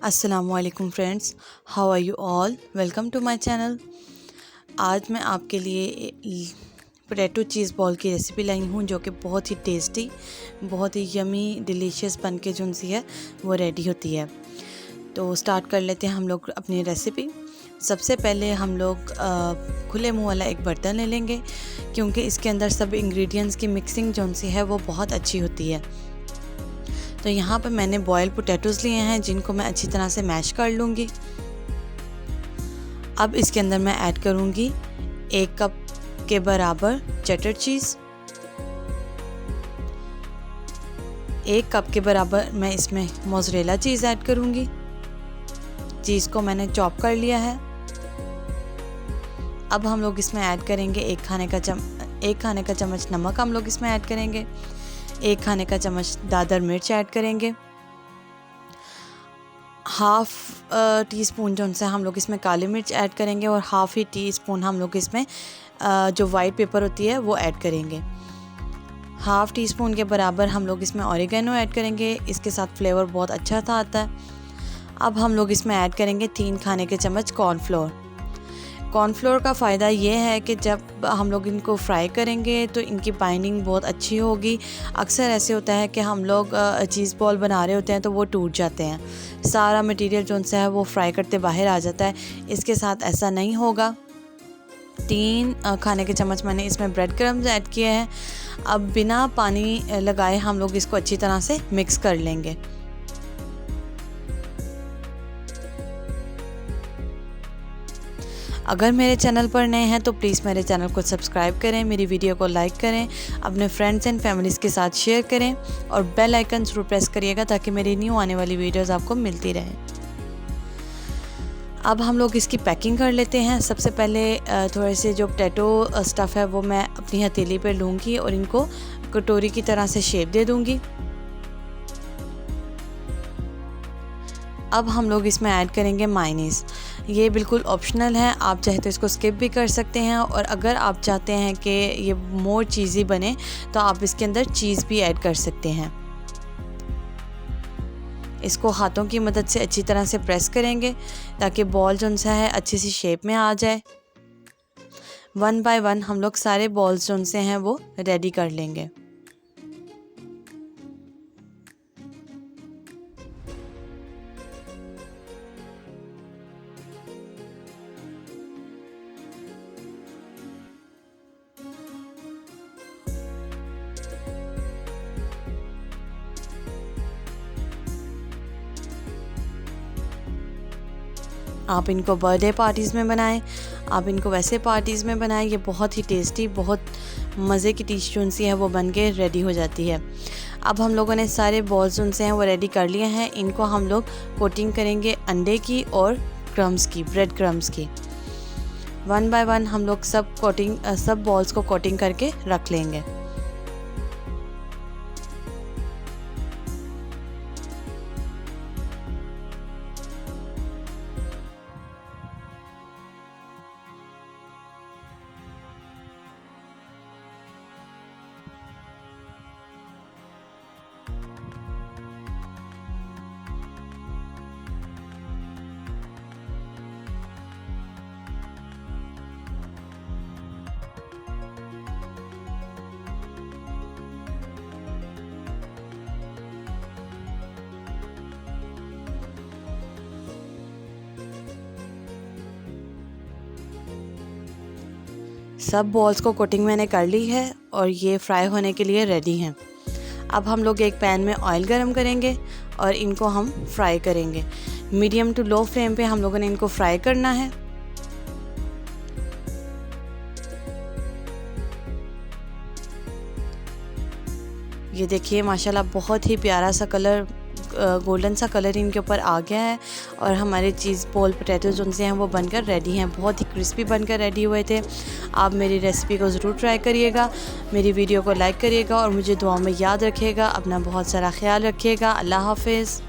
अस्सलामुअलैकुम friends, how are you all. Welcome to my channel. आज मैं आपके लिए पोटैटो चीज़ बॉल की रेसिपी लाई हूँ जो कि बहुत ही टेस्टी, बहुत ही यमी डिलीशियस बन के जो सी है वो रेडी होती है। तो स्टार्ट कर लेते हैं हम लोग अपनी रेसिपी। सबसे पहले हम लोग खुले मुंह वाला एक बर्तन ले लेंगे, क्योंकि इसके अंदर सब इंग्रेडिएंट्स की मिक्सिंग जो सी है वो बहुत अच्छी होती है। तो यहाँ पर मैंने बॉयल पोटैटोज़ लिए हैं जिनको मैं अच्छी तरह से मैश कर लूँगी। अब इसके अंदर मैं ऐड करूँगी 1 कप के बराबर चेडर चीज़। 1 कप के बराबर मैं इसमें मोज़रेला चीज़ ऐड करूँगी। चीज़ को मैंने चॉप कर लिया है। अब हम लोग इसमें ऐड करेंगे 1 खाने का चम्मच नमक हम लोग इसमें ऐड करेंगे। 1 खाने का चम्मच दादर मिर्च ऐड करेंगे। हाफ़ टी स्पून जो से हम लोग इसमें काली मिर्च ऐड करेंगे और हाफ़ ही टी स्पून हम लोग इसमें जो वाइट पेपर होती है वो ऐड करेंगे। हाफ़ टी स्पून के बराबर हम लोग इसमें ऑरिगेनो ऐड करेंगे। इसके साथ फ्लेवर बहुत अच्छा सा आता है। अब हम लोग इसमें ऐड करेंगे 3 खाने के चम्मच कॉर्नफ्लोर। कॉर्नफ्लोर का फ़ायदा ये है कि जब हम लोग इनको फ्राई करेंगे तो इनकी बाइंडिंग बहुत अच्छी होगी। अक्सर ऐसे होता है कि हम लोग चीज़ बॉल बना रहे होते हैं तो वो टूट जाते हैं, सारा मटेरियल जो सा है वो फ्राई करते बाहर आ जाता है। इसके साथ ऐसा नहीं होगा। 3 खाने के चम्मच मैंने इसमें ब्रेड क्रम्स ऐड किए हैं। अब बिना पानी लगाए हम लोग इसको अच्छी तरह से मिक्स कर लेंगे। अगर मेरे चैनल पर नए हैं तो प्लीज़ मेरे चैनल को सब्सक्राइब करें, मेरी वीडियो को लाइक करें, अपने फ्रेंड्स एंड फैमिलीज़ के साथ शेयर करें और बेल आइकन ज़रूर प्रेस करिएगा ताकि मेरी न्यू आने वाली वीडियोस आपको मिलती रहें। अब हम लोग इसकी पैकिंग कर लेते हैं। सबसे पहले थोड़े से जो पोटैटो स्टफ़ है वो मैं अपनी हथेली पर लूँगी और इनको कटोरी की तरह से शेप दे दूँगी। अब हम लोग इसमें ऐड करेंगे मायोनीज़। ये बिल्कुल ऑप्शनल है, आप चाहे तो इसको स्किप भी कर सकते हैं और अगर आप चाहते हैं कि ये मोर चीज़ी बने तो आप इसके अंदर चीज़ भी ऐड कर सकते हैं। इसको हाथों की मदद से अच्छी तरह से प्रेस करेंगे ताकि बॉल जो सा है अच्छी सी शेप में आ जाए। 1 बाय 1 हम लोग सारे बॉल्स जो से हैं वो रेडी कर लेंगे। आप इनको बर्थडे पार्टीज़ में बनाएं, आप इनको वैसे पार्टीज़ में बनाएं। ये बहुत ही टेस्टी, बहुत मज़े की डिश जो सी है वो बन के रेडी हो जाती है। अब हम लोगों ने सारे बॉल्स जो से हैं वो रेडी कर लिए हैं। इनको हम लोग कोटिंग करेंगे अंडे की और क्रम्स की, ब्रेड क्रम्स की। 1 बाय 1 हम लोग सब बॉल्स को कोटिंग करके रख लेंगे। सब बॉल्स को कोटिंग मैंने कर ली है और ये फ्राई होने के लिए रेडी हैं। अब हम लोग एक पैन में ऑयल गरम करेंगे और इनको हम फ्राई करेंगे। मीडियम टू लो फ्लेम पे हम लोगों ने इनको फ्राई करना है। ये देखिए माशाल्लाह बहुत ही प्यारा सा कलर, गोल्डन सा कलर इनके ऊपर आ गया है और हमारे चीज़ बॉल पोटैटो जो से हैं वो बनकर रेडी हैं। बहुत ही क्रिस्पी बनकर रेडी हुए थे। आप मेरी रेसिपी को ज़रूर ट्राई करिएगा, मेरी वीडियो को लाइक करिएगा और मुझे दुआ में याद रखिएगा। अपना बहुत सारा ख्याल रखिएगा। अल्लाह हाफ़िज़।